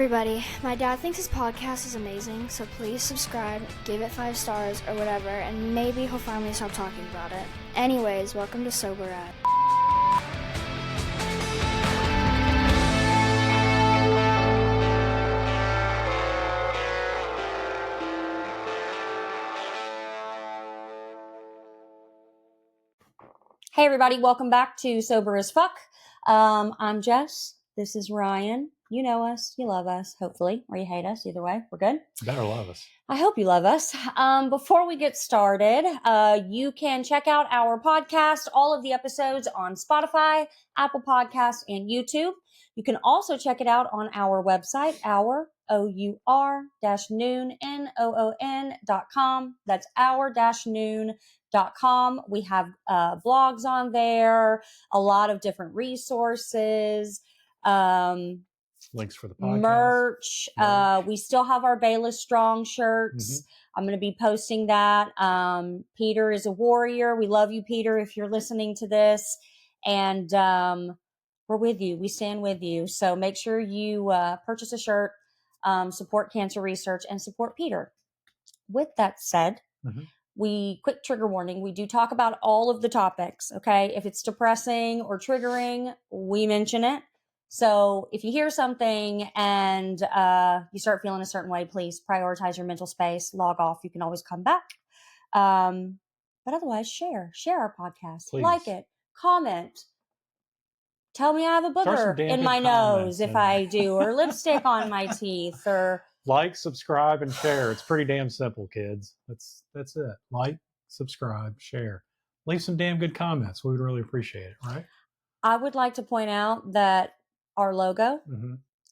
everybody. My dad thinks his podcast is amazing, so please subscribe, give it 5 stars or whatever, and maybe he'll finally stop talking about it. Anyways, welcome to Sobriety. Hey everybody, welcome back to Sober as Fuck. I'm Jess. This is Ryan. You know us, you love us, hopefully, or you hate us. Either way, we're good. You better love us. I hope you love us. Before we get started, you can check out our podcast, all of the episodes on Spotify, Apple Podcasts, and YouTube. You can also check it out on our website, our-noon.com. That's our-noon.com. We have blogs on there, a lot of different resources, links for the podcast, merch. We still have our Bayless Strong shirts. I'm going to be posting that. Peter is a warrior. We love you, Peter, if you're listening to this. And we're with you. We stand with you. So make sure you purchase a shirt, support cancer research, and support Peter. With that said, quick trigger warning, we do talk about all of the topics, okay? If it's depressing or triggering, we mention it. So if you hear something and you start feeling a certain way, please prioritize your mental space, log off. You can always come back. But otherwise, share our podcast, please. Like it, comment. Tell me I have a booger in my nose if I do, or lipstick on my teeth, or like, subscribe, and share. It's pretty damn simple, kids. That's it. Like, subscribe, share. Leave some damn good comments. We would really appreciate it, right? I would like to point out that our logo,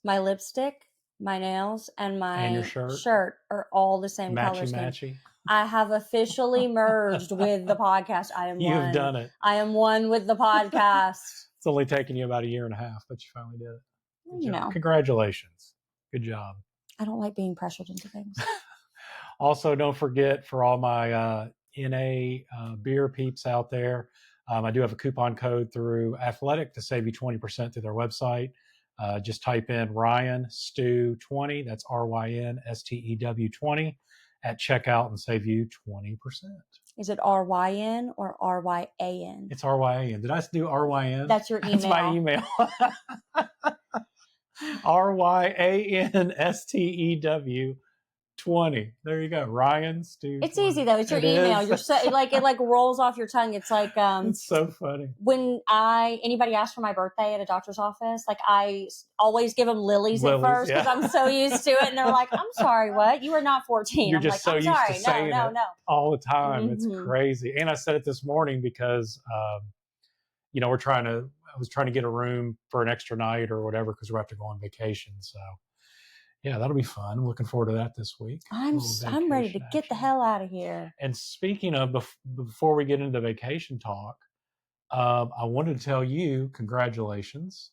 my lipstick, my nails, and my shirt are all the same color scheme. Matchy. I have officially merged with the podcast. You've done it. I am one with the podcast. It's only taken you about a year and a half, but you finally did it. You know. Congratulations. Good job. I don't like being pressured into things. Also, don't forget, for all my NA beer peeps out there, I do have a coupon code through Athletic to save you 20% through their website. Just type in Ryan Stew 20. That's RYNSTEW 20 at checkout and save you 20%. Is it RYN or RYAN? It's RYAN. Did I do RYN? That's your email. That's my email. RYANSTEW 20. There you go. Ryan Stew. It's easy though. It's your email. You're so it rolls off your tongue. It's like it's so funny. When anybody asks for my birthday at a doctor's office, like I always give them lilies at first because I'm so used to it, and they're like, "I'm sorry, what? You are not 14." You're I'm just like, so I'm used sorry. to saying no. all the time. It's crazy. And I said it this morning because I was trying to get a room for an extra night or whatever because we have to go on vacation. So yeah, that'll be fun. I'm looking forward to that this week. I'm ready to get the hell out of here. And speaking of, before we get into vacation talk, I wanted to tell you congratulations.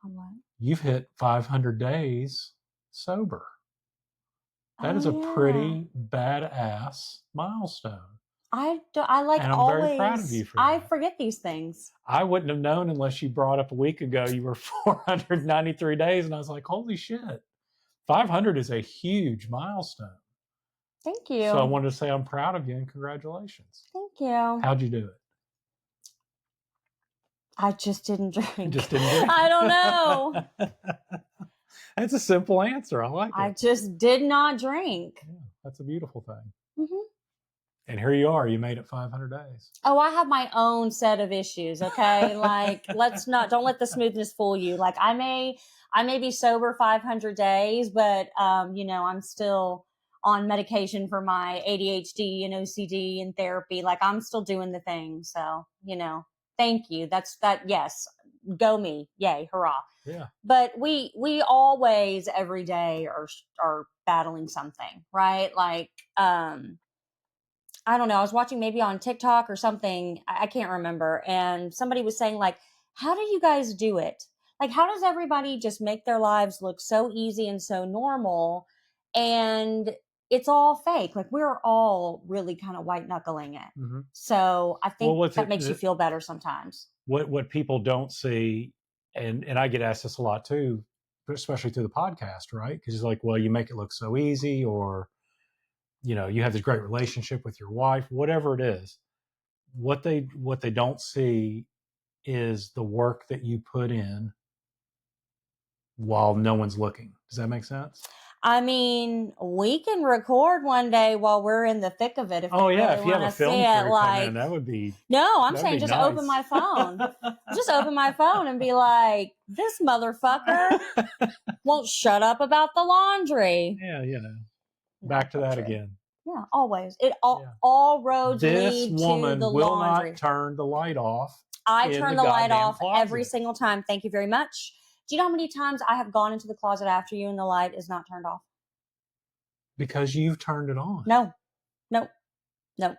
On what? You've hit 500 days sober. That is a pretty badass milestone. I and I'm always, very proud of you for that. I forget these things. I wouldn't have known unless you brought up a week ago you were 493 days, and I was like, holy shit. 500 is a huge milestone. Thank you. So I wanted to say I'm proud of you and congratulations. Thank you. How'd you do it? I just didn't drink. You just didn't drink? I don't know. That's a simple answer. I like it. I just did not drink. Yeah, that's a beautiful thing. Mm-hmm. And here you are. You made it 500 days. Oh, I have my own set of issues, okay? Like, don't let the smoothness fool you. Like, I may be sober 500 days, but, I'm still on medication for my ADHD and OCD and therapy. Like, I'm still doing the thing. So, thank you. Yes. Go me. Yay. Hurrah. Yeah. But we always, every day are battling something, right? Like, I don't know. I was watching maybe on TikTok or something. I can't remember. And somebody was saying, like, how do you guys do it? Like, how does everybody just make their lives look so easy and so normal? And it's all fake. Like, we're all really kind of white knuckling it. Mm-hmm. So I think that makes you feel better sometimes. What people don't see, and I get asked this a lot too, especially through the podcast, right? Because it's like, well, you make it look so easy, or you have this great relationship with your wife, whatever it is. What they don't see is the work that you put in while no one's looking. Does that make sense? I mean, we can record one day while we're in the thick of it. If Oh they yeah, really if you have want a to see film it, crew come in, that would be. No, I'm that'd saying be just nice. open my phone. Just open my phone and be like, this motherfucker won't shut up about the laundry. Yeah, back to that again. Yeah, always. All roads This lead woman to the will laundry. not turn the light off. I turn the light off closet. every single time. Thank you very much. Do you know how many times I have gone into the closet after you and the light is not turned off? Because you've turned it on. No. Amazing.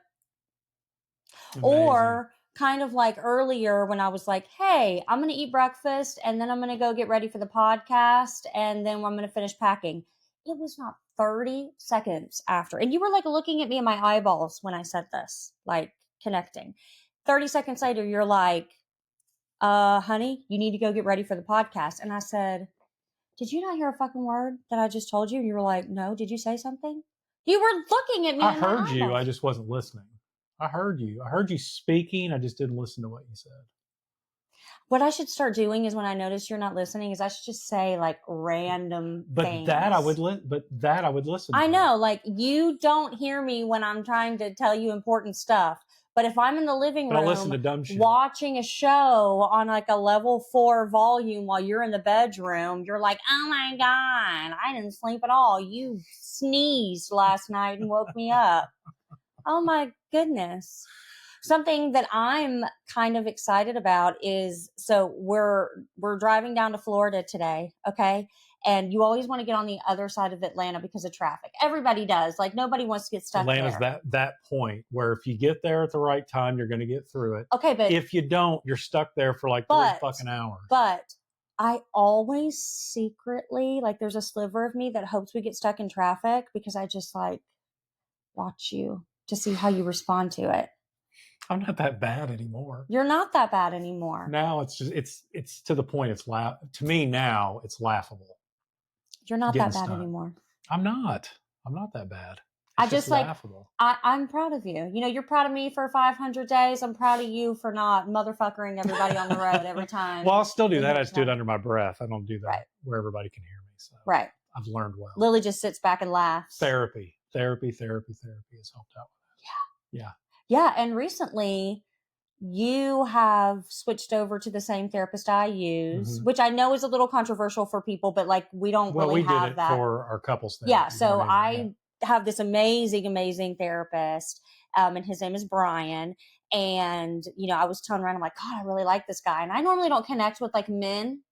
Or kind of like earlier when I was like, hey, I'm going to eat breakfast and then I'm going to go get ready for the podcast and then I'm going to finish packing. It was not 30 seconds after. And you were like looking at me in my eyeballs when I said this, like connecting. 30 seconds later, you're like, honey, you need to go get ready for the podcast. And I said, did you not hear a fucking word that I just told you? And you were like, no, did you say something? You were looking at me. I heard you. I just wasn't listening. I heard you. I heard you speaking. I just didn't listen to what you said. What I should start doing is when I notice you're not listening is I should just say like random things. That I would listen to. I know, like you don't hear me when I'm trying to tell you important stuff. But if I'm in the living room listen to dumb shit. Watching a show on like a level 4 volume while you're in the bedroom, you're like, oh my God, I didn't sleep at all. You sneezed last night and woke me up. Oh my goodness. Something that I'm kind of excited about is, so we're driving down to Florida today. Okay. And you always want to get on the other side of Atlanta because of traffic. Everybody does. Like nobody wants to get stuck Atlanta's there. that point where if you get there at the right time, you're going to get through it. Okay. But if you don't, you're stuck there for like 3 fucking hours. But I always secretly, like there's a sliver of me that hopes we get stuck in traffic because I just like watch you to see how you respond to it. I'm not that bad anymore. You're not that bad anymore. Now it's just it's to the point. To me now it's laughable. You're not that bad anymore. I'm not that bad. I just like laughable. I'm proud of you. You know, you're proud of me for 500 days. I'm proud of you for not motherfuckering everybody on the road every time. Well, I'll still do that. I just do it under my breath. I don't do that where everybody can hear me. So I've learned well. Lily just sits back and laughs. Therapy has helped out with that. Yeah. And recently you have switched over to the same therapist I use, which I know is a little controversial for people, but like we don't really have that. We did it for our couples therapy. Yeah. So I have this amazing therapist. And his name is Brian. And, you know, I was telling Ryan, I'm like, God, I really like this guy. And I normally don't connect with like men,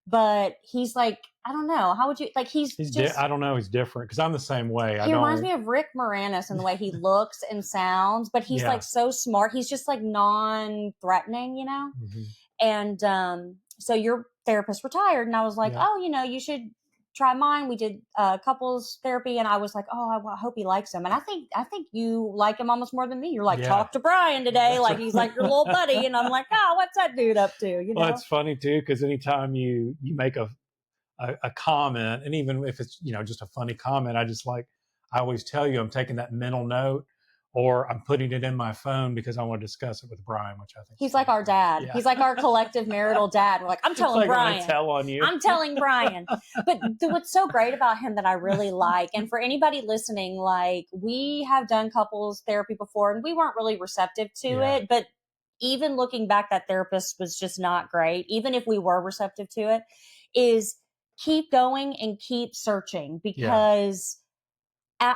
but he's like, I don't know. How would you like? He's just, I don't know. He's different because I'm the same way. He reminds me of Rick Moranis in the way he looks and sounds, but he's like so smart. He's just like non-threatening, you know? And so your therapist retired, and I was like, oh, you know, you should try mine. We did couples therapy, and I was like, oh, I hope he likes him. And I think you like him almost more than me. You're like, talk to Brian today. Like he's like your little buddy. And I'm like, oh, what's that dude up to? You know? Well, it's funny too, because anytime you make a comment, and even if it's, you know, just a funny comment, I always tell you I'm taking that mental note, or I'm putting it in my phone because I want to discuss it with Brian, which I think he's like our dad. Yeah. He's like our collective marital dad. We're like, I'm telling Brian. Tell on you. I'm telling Brian. But what's so great about him that I really like, and for anybody listening, like we have done couples therapy before, and we weren't really receptive to it. But even looking back, that therapist was just not great. Even if we were receptive to it, is keep going and keep searching, because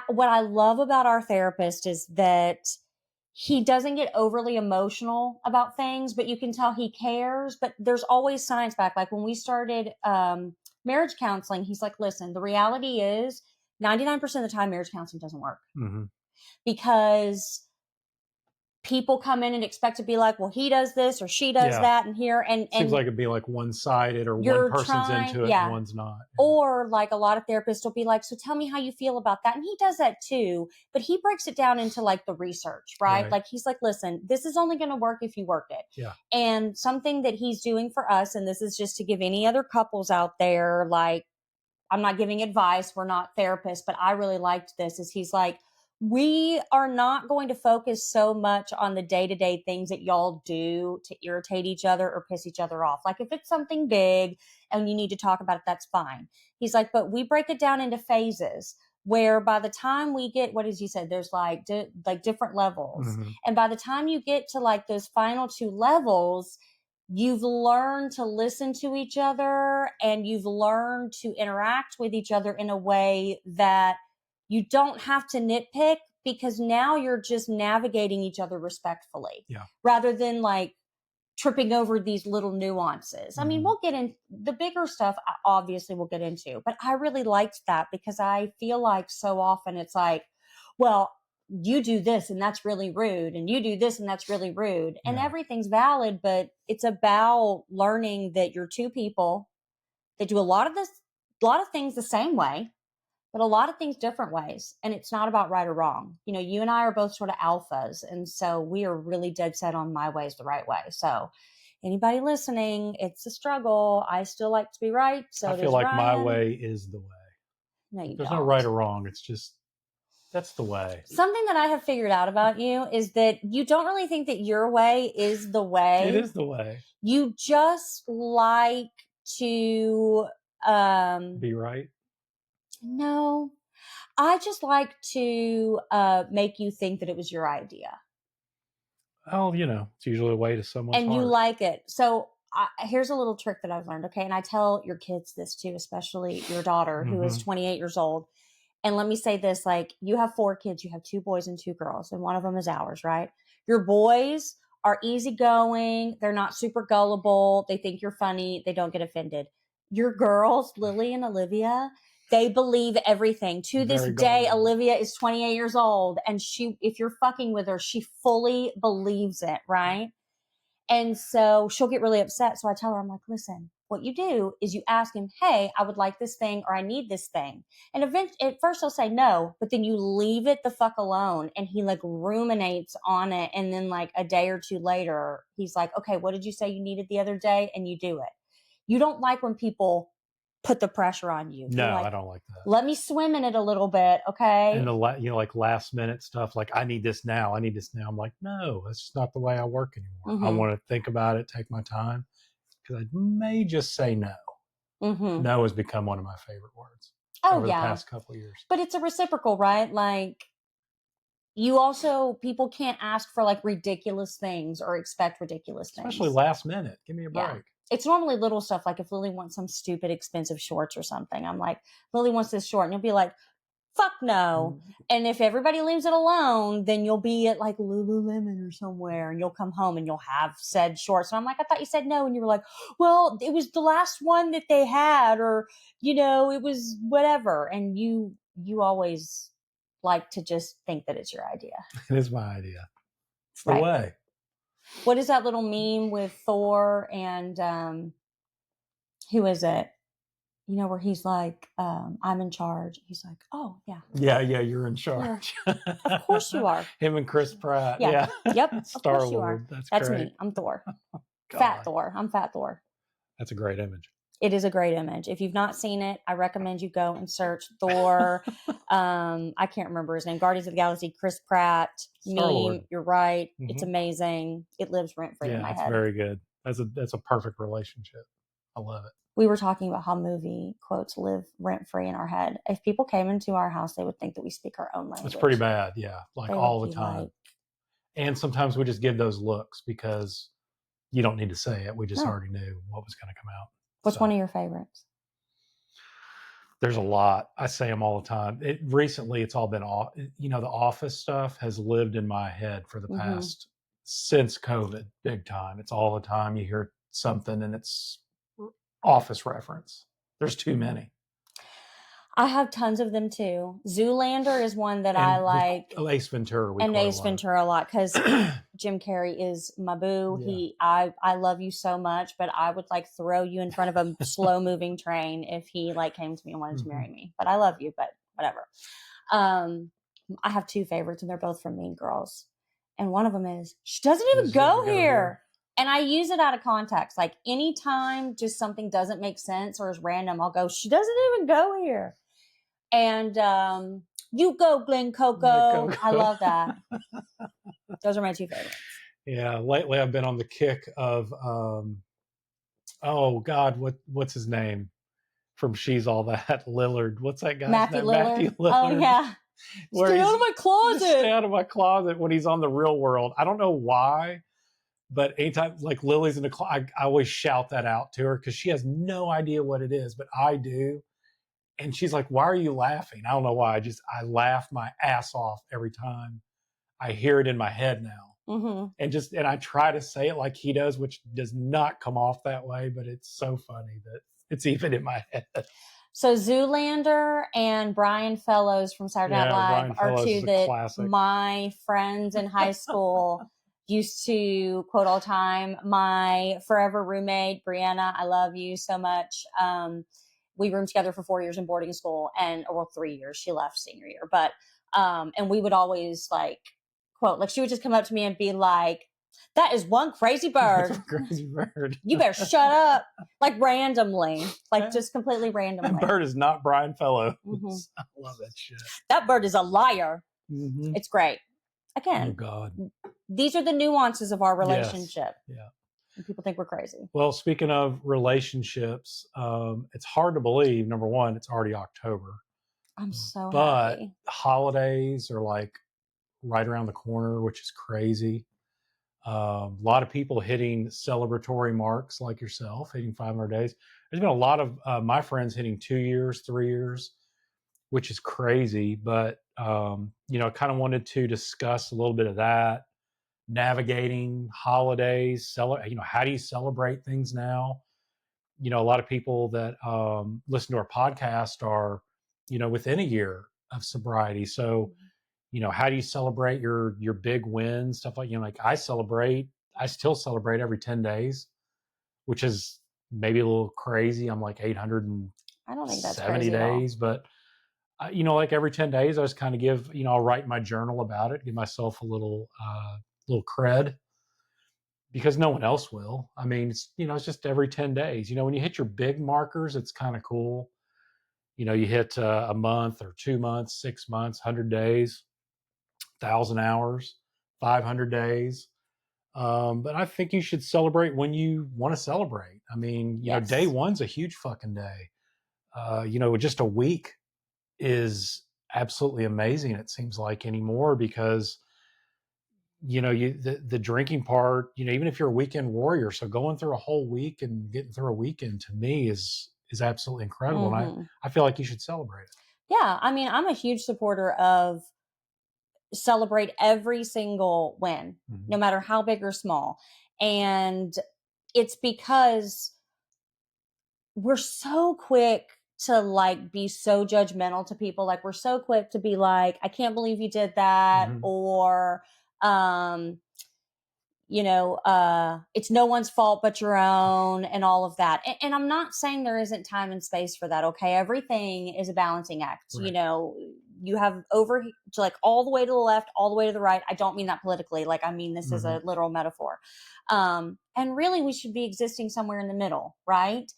what I love about our therapist is that he doesn't get overly emotional about things, but you can tell he cares. But there's always science back. Like when we started marriage counseling, he's like, listen, the reality is 99% of the time marriage counseling doesn't work because people come in and expect to be like, well, he does this or she does that and here. And seems like it'd be like one-sided or you're one person's into it and one's not. Or like a lot of therapists will be like, so tell me how you feel about that. And he does that too, but he breaks it down into like the research, right? Like he's like, listen, this is only going to work if you work it. Yeah. And something that he's doing for us, and this is just to give any other couples out there, like, I'm not giving advice. We're not therapists, but I really liked this, is he's like, we are not going to focus so much on the day-to-day things that y'all do to irritate each other or piss each other off. Like if it's something big and you need to talk about it, that's fine. He's like, but we break it down into phases where by the time we get, what did you say? There's like different levels. Mm-hmm. And by the time you get to like those final 2 levels, you've learned to listen to each other and you've learned to interact with each other in a way that you don't have to nitpick, because now you're just navigating each other respectfully rather than like tripping over these little nuances. I mean, we'll get in the bigger stuff, obviously we'll get into, but I really liked that because I feel like so often it's like, well, you do this and that's really rude, and you do this and that's really rude, and everything's valid, but it's about learning that you're 2 people that do a lot of things the same way, but a lot of things different ways. And it's not about right or wrong. You know, you and I are both sort of alphas. And so we are really dead set on my way is the right way. So anybody listening, it's a struggle. I still like to be right. So I feel like Ryan. my way is the way. No, you There's don't. no right or wrong. It's just, that's the way. Something that I have figured out about you is that you don't really think that your way is the way. It is the way. You just like to be right. No, I just like to make you think that it was your idea. Oh, you know, it's usually a way to someone's and heart. You like it. So here's a little trick that I've learned. Okay. And I tell your kids this too, especially your daughter who is 28 years old. And let me say this, like, you have 4 kids, you have 2 boys and 2 girls, and one of them is ours, right? Your boys are easygoing. They're not super gullible. They think you're funny. They don't get offended. Your girls, Lily and Olivia, they believe everything. To this day, Olivia is 28 years old, and if you're fucking with her, she fully believes it, right? And so she'll get really upset. So I tell her, I'm like, listen, what you do is you ask him, hey, I would like this thing, or I need this thing. And at first he'll say no, but then you leave it the fuck alone. And he like ruminates on it. And then like a day or 2 later, he's like, okay, what did you say you needed the other day? And you do it. You don't like when people put the pressure on you. No, like, I don't like that. Let me swim in it a little bit. Okay. And like last minute stuff, like I need this now. I'm like, no, that's just not the way I work anymore. I want to think about it, take my time, because I may just say no. No has become one of my favorite words over the past couple of years. But it's a reciprocal, right? Like, people can't ask for like ridiculous things or expect ridiculous things. Especially last minute. Give me a break. Yeah. It's normally little stuff. Like if Lily wants some stupid expensive shorts or something, I'm like, Lily wants this short. And you'll be like, fuck no. And if everybody leaves it alone, then you'll be at like Lululemon or somewhere, and you'll come home and you'll have said shorts. And I'm like, I thought you said no. And you were like, well, it was the last one that they had, or, you know, it was whatever. And you always like to just think that it's your idea. It is my idea. It's the way. What is that little meme with Thor and who is it? You know, where he's like, I'm in charge. He's like, oh, yeah. Yeah, you're in charge. Of course you are. Him and Chris Pratt. Yeah. Yep. Star-Lord. That's great. me. I'm Thor. Fat Thor. I'm Fat Thor. That's a great image. It is a great image. If you've not seen it, I recommend you go and search Thor. I can't remember his name. Guardians of the Galaxy, Chris Pratt. Star-Lord. Meme. You're right. It's amazing. It lives rent-free in my head. Yeah, it's very good. That's a perfect relationship. I love it. We were talking about how movie quotes live rent-free in our head. If people came into our house, they would think that we speak our own language. It's pretty bad, yeah. Like all the time. And sometimes we just give those looks because you don't need to say it. We just already knew what was going to come out. What's one of your favorites? There's a lot. I say them all the time. Recently, it's all been, the Office stuff has lived in my head for the past, since COVID, big time. It's all the time. You hear something and it's Office reference. There's too many. I have tons of them too. Zoolander is one that I like. Ace Ventura. And Ace Ventura a lot because Jim Carrey is my boo. Yeah. I love you so much, but I would like throw you in front of a slow moving train if he like came to me and wanted to marry me. But I love you, but whatever. I have two favorites and they're both from Mean Girls. And one of them is, she doesn't even go here. And I use it out of context. Like anytime just something doesn't make sense or is random, I'll go, she doesn't even go here. And you go, Glen Coco. I love that. Those are my two favorites. Yeah, lately I've been on the kick of, oh God, what's his name from She's All That? Lillard. What's that guy's name? Matthew Lillard. Oh yeah. Stay out of my closet. Stay out of my closet when he's on The Real World. I don't know why, but anytime like Lily's in the closet, I always shout that out to her because she has no idea what it is, but I do. And she's like, why are you laughing? I don't know why. I laugh my ass off every time I hear it in my head now. Mm-hmm. And I try to say it like he does, which does not come off that way, but it's so funny that it's even in my head. So Zoolander and Brian Fellows from Saturday Night Live are two that classic. My friends in high school used to quote all the time. My forever roommate, Brianna, I love you so much. We roomed together for 4 years in boarding school 3 years. She left senior year, but, and we would always like quote, like she would just come up to me and be like, that is one crazy bird. Crazy bird. You better shut up. Like randomly, like just completely randomly. That bird is not Brian Fellows. Mm-hmm. I love that shit. That bird is a liar. Mm-hmm. It's great. Again, oh God. These are the nuances of our relationship. Yes. Yeah. And people think we're crazy. Well, speaking of relationships, it's hard to believe, number one, it's already October. I'm so but happy. Holidays are like right around the corner, which is crazy. A lot of people hitting celebratory marks like yourself, hitting 500 days. There's been a lot of my friends hitting 2 years, 3 years, which is crazy. But, I kind of wanted to discuss a little bit of that, navigating holidays, how do you celebrate things now? A lot of people that listen to our podcast are, within a year of sobriety. So, how do you celebrate your big wins, stuff like, like I still celebrate every 10 days, which is maybe a little crazy. I'm like 870 I don't think that's crazy days, but like every 10 days, I just kind of give, I'll write my journal about it, give myself a little cred because no one else will. I mean, it's just every 10 days, when you hit your big markers, it's kind of cool. You hit a month or 2 months, 6 months, 100 days. 1,000 hours, 500 days. But I think you should celebrate when you want to celebrate. I mean, yes. Day one's a huge fucking day. Just a week is absolutely amazing. It seems like anymore because, the drinking part, even if you're a weekend warrior, so going through a whole week and getting through a weekend to me is absolutely incredible. Mm-hmm. And I feel like you should celebrate it. Yeah. I mean, I'm a huge supporter of celebrate every single win, mm-hmm. no matter how big or small. And it's because we're so quick to like be so judgmental to people. Like we're so quick to be like, I can't believe you did that. Mm-hmm. Or, it's no one's fault but your own and all of that. And I'm not saying there isn't time and space for that. Okay. Everything is a balancing act. Right. You have like all the way to the left, all the way to the right. I don't mean that politically. Like, I mean, this mm-hmm. is a literal metaphor. And really we should be existing somewhere in the middle, right?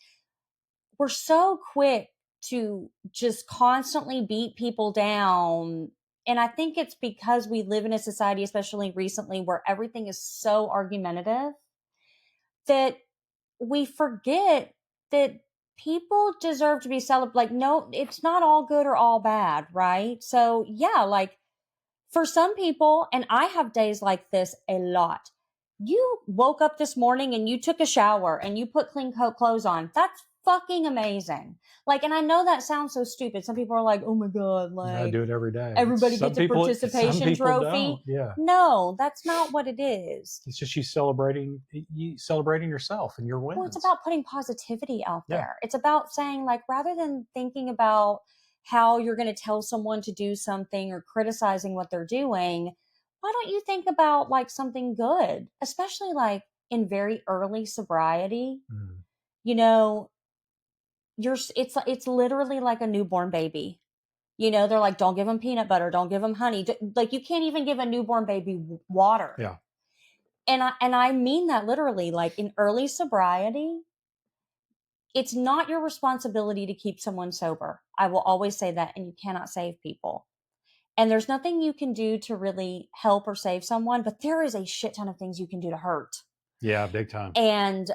We're so quick to just constantly beat people down. And I think it's because we live in a society, especially recently, where everything is so argumentative that we forget that people deserve to be celebrated. Like, no, it's not all good or all bad, right? So yeah, like for some people, and I have days like this a lot. You woke up this morning and you took a shower and you put clean clothes on. That's fucking amazing. Like, and I know that sounds so stupid. Some people are like, oh my God, like I do it every day. Everybody gets a participation trophy. Don't. Yeah. No, that's not what it is. It's just you celebrating yourself and your wins. Well, it's about putting positivity out there. It's about saying like, rather than thinking about how you're going to tell someone to do something or criticizing what they're doing, why don't you think about like something good, especially like in very early sobriety? Mm. You know, it's literally like a newborn baby. You know, they're like, don't give them peanut butter, don't give them honey. Like you can't even give a newborn baby water. Yeah. And I mean that literally, like in early sobriety, it's not your responsibility to keep someone sober. I will always say that, and you cannot save people. And there's nothing you can do to really help or save someone, but there is a shit ton of things you can do to hurt. Yeah, big time. And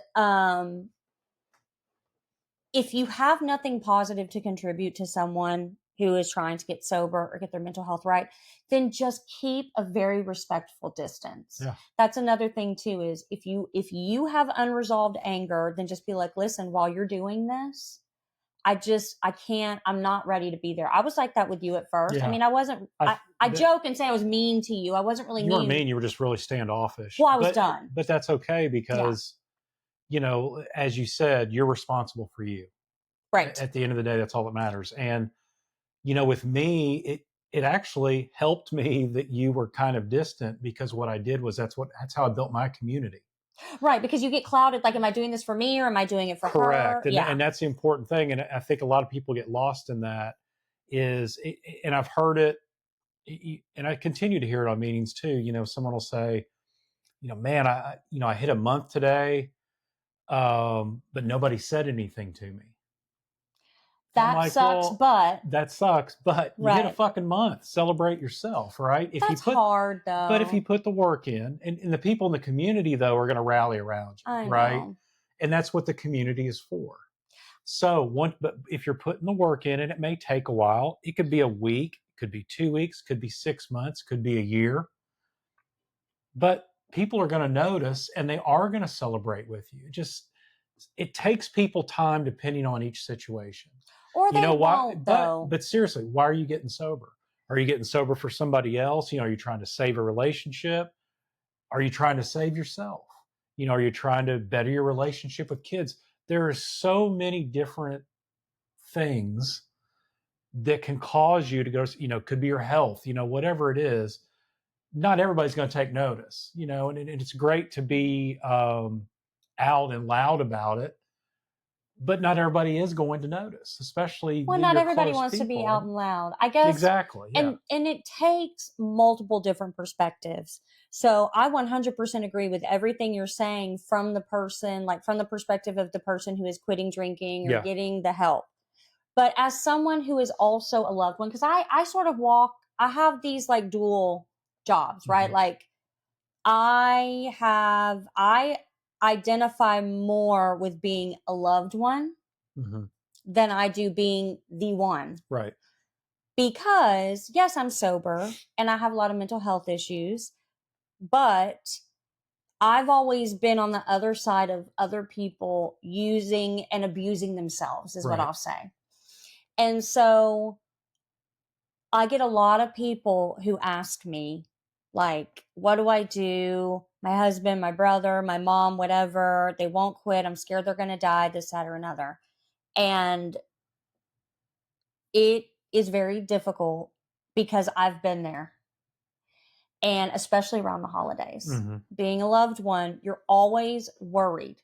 if you have nothing positive to contribute to someone who is trying to get sober or get their mental health right, then just keep a very respectful distance. Yeah. That's another thing too, is if you have unresolved anger, then just be like, listen, while you're doing this, I'm not ready to be there. I was like that with you at first. Yeah. I mean, I joke and say I was mean to you. I wasn't really mean. You weren't mean. You were just really standoffish. Well, I was done. But that's okay because, you know, as you said, you're responsible for you. Right. At the end of the day, that's all that matters. And, you know, with me, it actually helped me that you were kind of distant, because what I did was that's how I built my community. Right, because you get clouded, like, am I doing this for me or am I doing it for her? Correct. Yeah. And that's the important thing. And I think a lot of people get lost in that and I've heard it, and I continue to hear it on meetings too. You know, someone will say, you know, man, I hit a month today, but nobody said anything to me. That like, sucks, well, but that sucks. But you hit a fucking month. Celebrate yourself, right? That's hard though. But if you put the work in, and the people in the community though are going to rally around you, right? Know. And that's what the community is for. So but if you're putting the work in, and it may take a while, it could be a week, could be 2 weeks, could be 6 months, could be a year. But people are going to notice, and they are going to celebrate with you. It takes people time depending on each situation. Or they won't, though. But seriously, why are you getting sober? Are you getting sober for somebody else? You know, are you trying to save a relationship? Are you trying to save yourself? You know, are you trying to better your relationship with kids? There are so many different things that can cause you to go, you know, could be your health, you know, whatever it is. Not everybody's going to take notice, you know, and it's great to be out and loud about it. But not everybody is going to notice, especially not everybody wants to be out and loud, I guess. Exactly. Yeah. And it takes multiple different perspectives. So I 100% agree with everything you're saying from the person, like from the perspective of the person who is quitting drinking or getting the help. But as someone who is also a loved one, because I sort of I have these like dual jobs, right? Mm-hmm. Like I identify more with being a loved one than I do being the one. Right. Because yes, I'm sober and I have a lot of mental health issues, but I've always been on the other side of other people using and abusing themselves is what I'll say. And so I get a lot of people who ask me, like, what do I do? My husband, my brother, my mom, whatever, they won't quit. I'm scared they're going to die, this, that, or another. And it is very difficult because I've been there. And especially around the holidays. Being a loved one, you're always worried.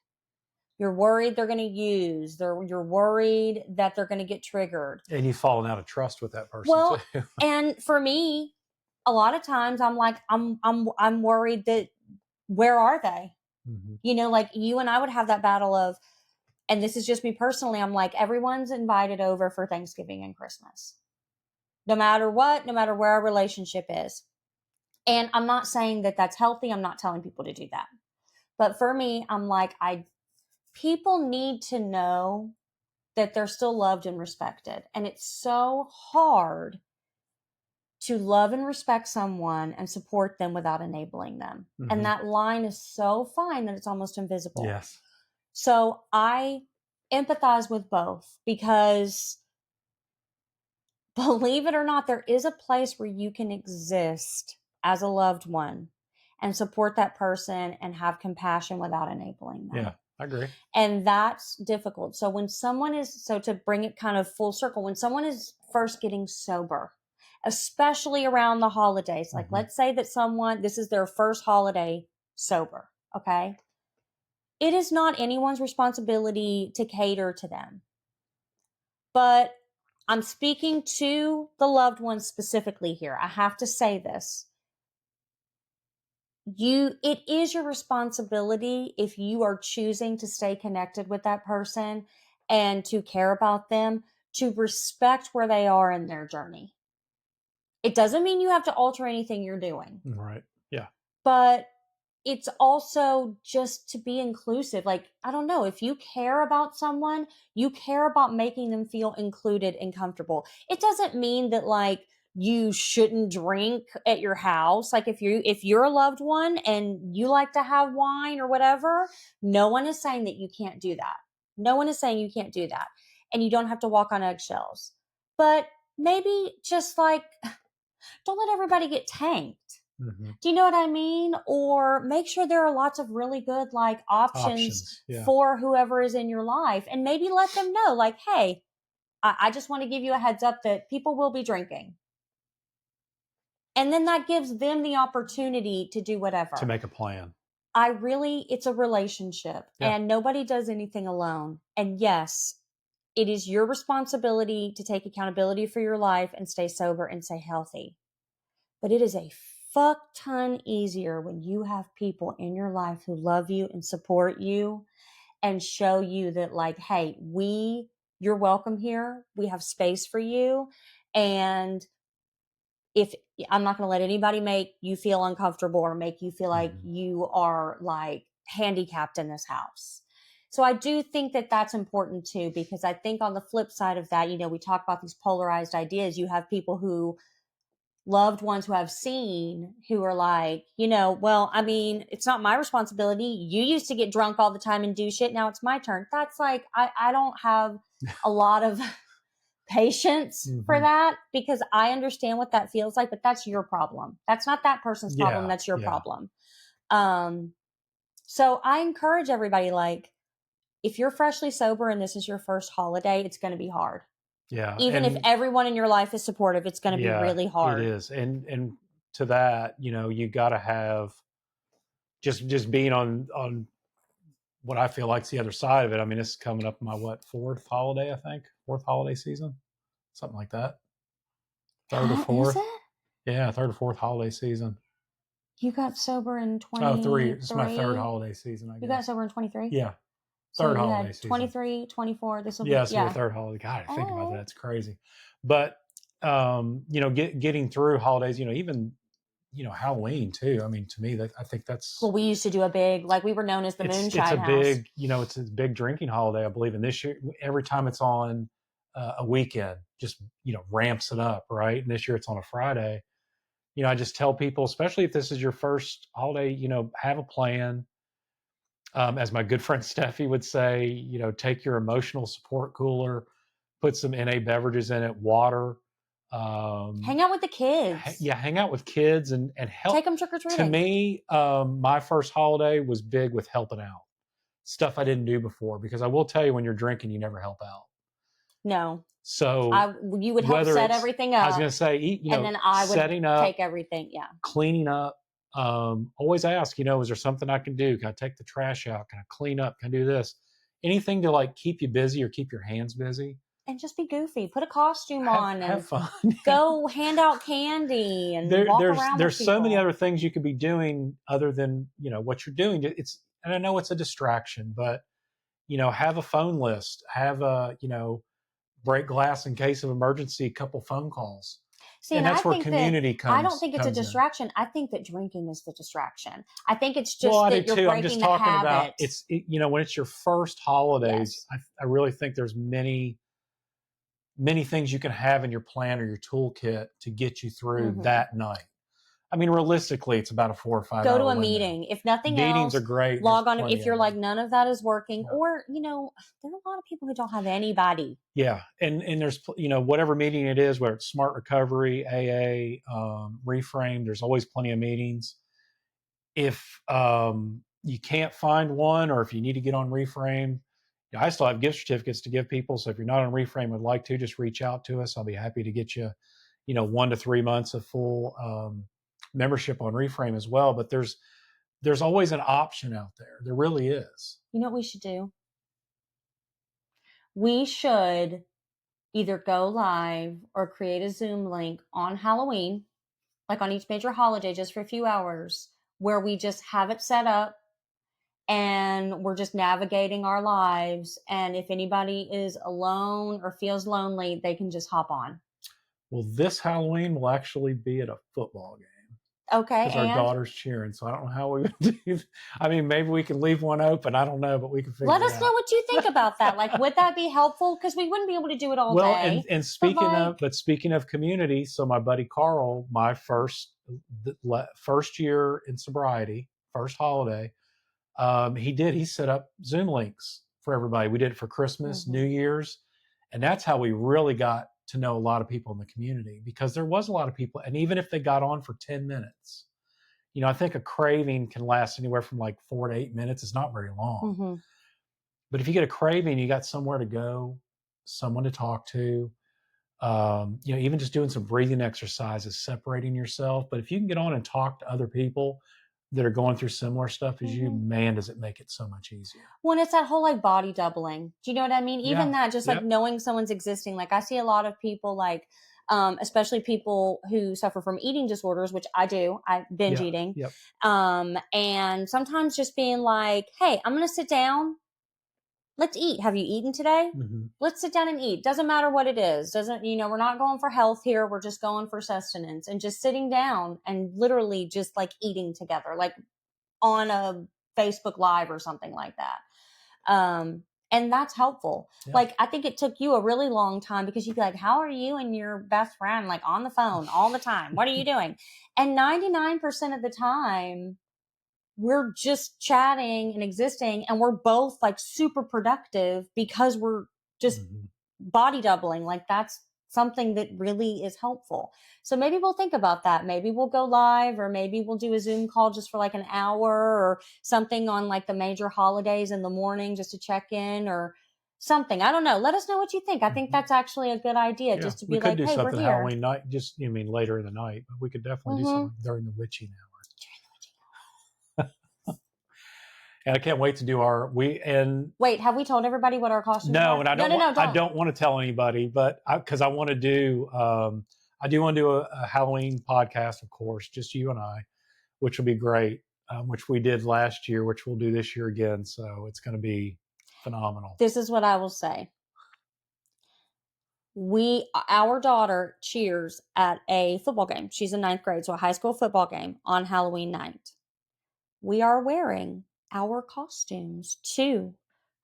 You're worried they're going to use. You're worried that they're going to get triggered. And you've fallen out of trust with that person too. And for me, a lot of times I'm like, I'm worried that where are they? You know, like you and I would have that battle of, and this is just me personally, I'm like, everyone's invited over for Thanksgiving and Christmas. No matter what, no matter where our relationship is. And I'm not saying that that's healthy. I'm not telling people to do that. But for me, I'm like, people need to know that they're still loved and respected. And it's so hard to love and respect someone and support them without enabling them. And that line is so fine that it's almost invisible. Yes. So I empathize with both because believe it or not, there is a place where you can exist as a loved one and support that person and have compassion without enabling them. Yeah. I agree. And that's difficult. So when someone is, so to bring it kind of full circle, when someone is first getting sober, especially around the holidays, like let's say that someone, this is their first holiday sober, okay? It is not anyone's responsibility to cater to them. But I'm speaking to the loved ones specifically here. I have to say this. It is your responsibility, if you are choosing to stay connected with that person and to care about them, to respect where they are in their journey. It doesn't mean you have to alter anything you're doing. Right. Yeah. But it's also just to be inclusive. Like, I don't know, if you care about someone, you care about making them feel included and comfortable. It doesn't mean that like you shouldn't drink at your house. Like if you're a loved one and you like to have wine or whatever, no one is saying that you can't do that. No one is saying you can't do that. And you don't have to walk on eggshells. But maybe just like, don't let everybody get tanked. Mm-hmm. Do you know what I mean? Or make sure there are lots of really good like options yeah. for whoever is in your life, and maybe let them know like, hey, I just want to give you a heads up that people will be drinking. And then that gives them the opportunity to do whatever. To make a plan. It's a relationship, and nobody does anything alone. And yes, it is your responsibility to take accountability for your life and stay sober and stay healthy. But it is a fuck ton easier when you have people in your life who love you and support you and show you that like, hey, you're welcome here. We have space for you. And if I'm not going to let anybody make you feel uncomfortable or make you feel like you are like handicapped in this house. So I do think that that's important too, because I think on the flip side of that, we talk about these polarized ideas. You have people who loved ones who I've seen who are like, well, I mean, it's not my responsibility. You used to get drunk all the time and do shit. Now it's my turn. That's like, I don't have a lot of patience for that, because I understand what that feels like, but that's your problem. That's not that person's problem. That's your problem. So I encourage everybody, like, if you're freshly sober and this is your first holiday, it's going to be hard. Yeah. Even if everyone in your life is supportive, it's going to be really hard. It is. And to that, you got to have just being on what I feel like's the other side of it. I mean, it's coming up my fourth holiday season, something like that. Third or fourth. Is it? Yeah, third or fourth holiday season. You got sober in 23? 3. It's my third holiday season, I guess. You got sober in 23? Yeah. Third so holiday season. 23, 24. This will be your third holiday. God, I think about that. It's crazy. But getting through holidays, even Halloween too. I mean, to me, I think that's. Well, we used to do a big, like we were known as the Moonshine House. Big, it's a big drinking holiday, I believe. And this year, every time it's on a weekend, just ramps it up, right? And this year it's on a Friday. I just tell people, especially if this is your first holiday, have a plan. As my good friend Steffi would say, take your emotional support cooler, put some NA beverages in it, water. Hang out with the kids. Hang out with kids and help. Take them trick or treating. To me, my first holiday was big with helping out. Stuff I didn't do before, because I will tell you, when you're drinking, you never help out. No. So you would help set everything up. I was going to say, and then I would setting up, take everything. Yeah. Cleaning up. Always ask, is there something I can do? Can I take the trash out? Can I clean up? Can I do this? Anything to like keep you busy or keep your hands busy. And just be goofy. Put a costume on and have fun. Go hand out candy and walk around. There's so many other things you could be doing other than what you're doing. And I know it's a distraction, but have a phone list. Have a break glass in case of emergency. Couple phone calls. See, and that's where community comes. I don't think it's a distraction. In. I think that drinking is the distraction. I think it's just that you're breaking I'm just talking the about when it's your first holidays. Yes. I really think there's many things you can have in your plan or your toolkit to get you through that night. I mean, realistically, it's about a 4 or 5 Go hour to a window. meeting. If nothing else, meetings are great. Log on. If you're like, none of that is working, or, there are a lot of people who don't have anybody. Yeah. And there's, whatever meeting it is, whether it's Smart Recovery, AA, Reframe, there's always plenty of meetings. If you can't find one, or if you need to get on Reframe, I still have gift certificates to give people. So if you're not on Reframe and would like to, just reach out to us. I'll be happy to get you, 1 to 3 months of full membership on Reframe as well. But there's always an option out there. There really is. You know what we should do? We should either go live or create a Zoom link on Halloween, like on each major holiday, just for a few hours, where we just have it set up and we're just navigating our lives. And if anybody is alone or feels lonely, they can just hop on. Well, this Halloween will actually be at a football game. Okay. Because our daughter's cheering. So I don't know how we would do. I mean, maybe we can leave one open. I don't know, but we can figure it out. Let us know what you think about that. Like, would that be helpful? Because we wouldn't be able to do it all day. And speaking of community, so my buddy Carl, my first year in sobriety, first holiday, he set up Zoom links for everybody. We did it for Christmas, New Year's, and that's how we really got to know a lot of people in the community, because there was a lot of people. And even if they got on for 10 minutes, I think a craving can last anywhere from like 4 to 8 minutes. It's not very long. But if you get a craving, you got somewhere to go, someone to talk to, even just doing some breathing exercises, separating yourself. But if you can get on and talk to other people that are going through similar stuff as you, man, does it make it so much easier. Well, it's that whole like body doubling. Do you know what I mean? Even that, just like knowing someone's existing. Like I see a lot of people like, especially people who suffer from eating disorders, which I do. I binge eating. And sometimes just being like, hey, I'm going to sit down. Let's eat. Have you eaten today? Let's sit down and eat. Doesn't matter what it is. We're not going for health here. We're just going for sustenance, and just sitting down and literally just like eating together, like on a Facebook Live or something like that. And that's helpful. Like, I think it took you a really long time, because you'd be like, how are you and your best friend, like on the phone all the time? What are you doing? And 99% of the time, we're just chatting and existing, and we're both like super productive because we're just body doubling. Like that's something that really is helpful. So maybe we'll think about that. Maybe we'll go live, or maybe we'll do a Zoom call just for like an hour or something on like the major holidays in the morning, just to check in or something. I don't know. Let us know what you think. I think that's actually a good idea, just to be like, hey, we're here. We could do something Halloween night, just, later in the night, but we could definitely do something during the witching hour. And I can't wait to do wait, have we told everybody what our costumes are? No, and I don't want to tell anybody, but because I want to do, I do want to do a Halloween podcast, of course, just you and I, which will be great, which we did last year, which we'll do this year again. So it's going to be phenomenal. This is what I will say. Our daughter cheers at a football game. She's in 9th grade, so a high school football game on Halloween night. We are wearing our costumes to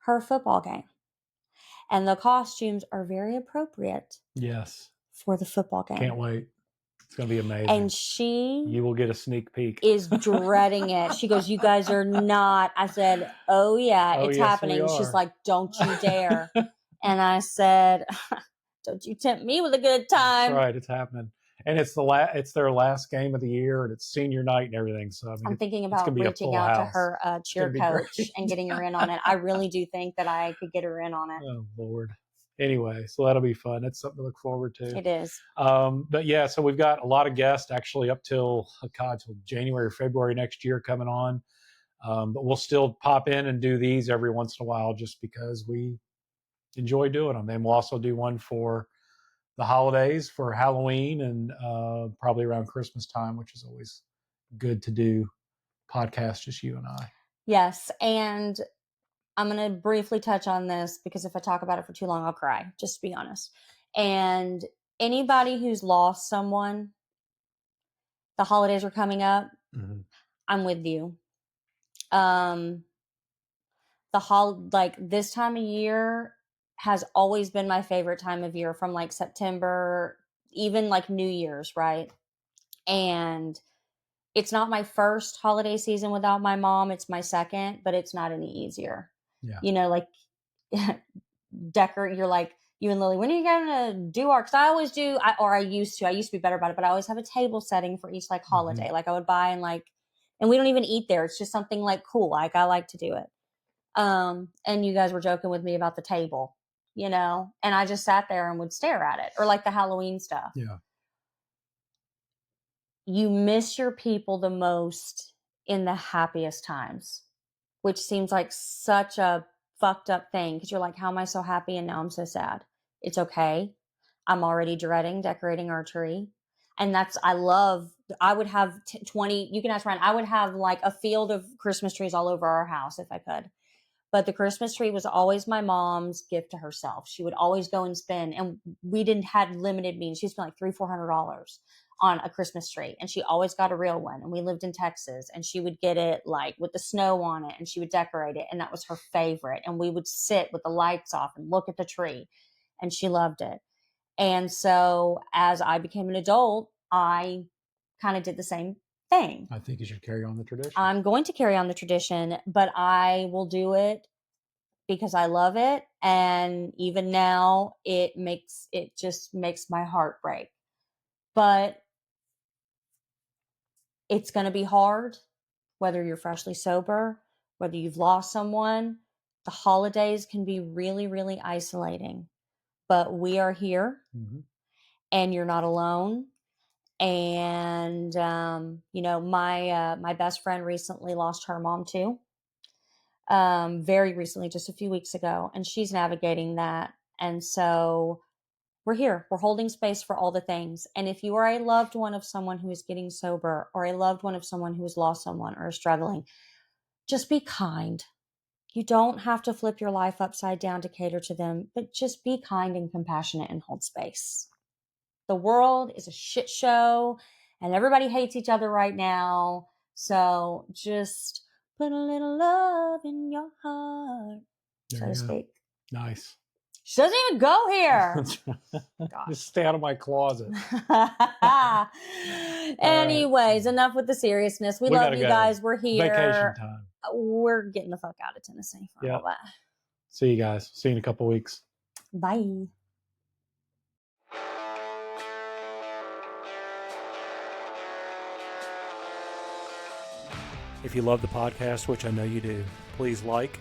her football game. And the costumes are very appropriate. Yes. For the football game. Can't wait. It's going to be amazing. And you will get a sneak peek. Is dreading it. She goes, you guys are not. I said, oh yeah, it's happening. She's like, don't you dare. And I said, don't you tempt me with a good time. That's right. It's happening. And it's their last game of the year, and it's senior night and everything. So I'm thinking about reaching out to her cheer coach and getting her in on it. I really do think that I could get her in on it. Oh Lord. Anyway, so that'll be fun. That's something to look forward to. It is. But yeah, so we've got a lot of guests actually up till January or February next year coming on. But we'll still pop in and do these every once in a while, just because we enjoy doing them. And we'll also do one for the holidays, for Halloween, and probably around Christmas time, which is always good to do podcasts, just you and I. Yes. And I'm going to briefly touch on this, because if I talk about it for too long, I'll cry, just to be honest. And anybody who's lost someone, the holidays are coming up. I'm with you. This time of year has always been my favorite time of year, from like September, even like New Year's, right? And it's not my first holiday season without my mom. It's my second, but it's not any easier. Yeah. Like you're like, you and Lily, when are you going to do our, cause I always do, I used to be better about it, but I always have a table setting for each like holiday. Like I would buy and like And we don't even eat there. It's just something like cool. Like I like to do it. And you guys were joking with me about the table, you know, and I just sat there and would stare at it, or like the Halloween stuff. Yeah. You miss your people the most in the happiest times, which seems like such a fucked up thing, because you're like, how am I so happy and now I'm so sad? It's okay. I'm already dreading decorating our tree. And I would have 20, you can ask Ryan, I would have like a field of Christmas trees all over our house if I could. But the Christmas tree was always my mom's gift to herself. She would always go and spend, and we didn't had limited means. She spent like $300-400 on a Christmas tree, and she always got a real one. And we lived in Texas, and she would get it like with the snow on it, and she would decorate it, and that was her favorite. And we would sit with the lights off and look at the tree, and she loved it. And so as I became an adult, I kind of did the same thing. I think you should carry on the tradition. I'm going to carry on the tradition, but I will do it because I love it. And even now it just makes my heart break. But it's going to be hard, whether you're freshly sober, whether you've lost someone. The holidays can be really, really isolating, but we are here, and you're not alone. And, you know, my best friend recently lost her mom too. Very recently, just a few weeks ago, and she's navigating that. And so we're here, we're holding space for all the things. And if you are a loved one of someone who is getting sober, or a loved one of someone who has lost someone or is struggling, just be kind. You don't have to flip your life upside down to cater to them, but just be kind and compassionate and hold space. The world is a shit show, and everybody hates each other right now. So just put a little love in your heart, so to speak. Nice. She doesn't even go here. Just stay out of my closet. Anyways, enough with the seriousness. We love you guys. We're here. Vacation time. We're getting the fuck out of Tennessee for all that. See you guys. See you in a couple weeks. Bye. If you love the podcast, which I know you do, please like,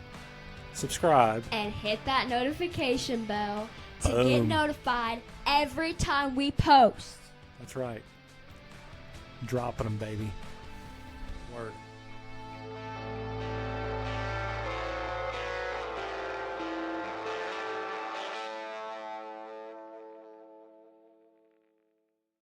subscribe, and hit that notification bell to get notified every time we post. That's right. Dropping them, baby. Word.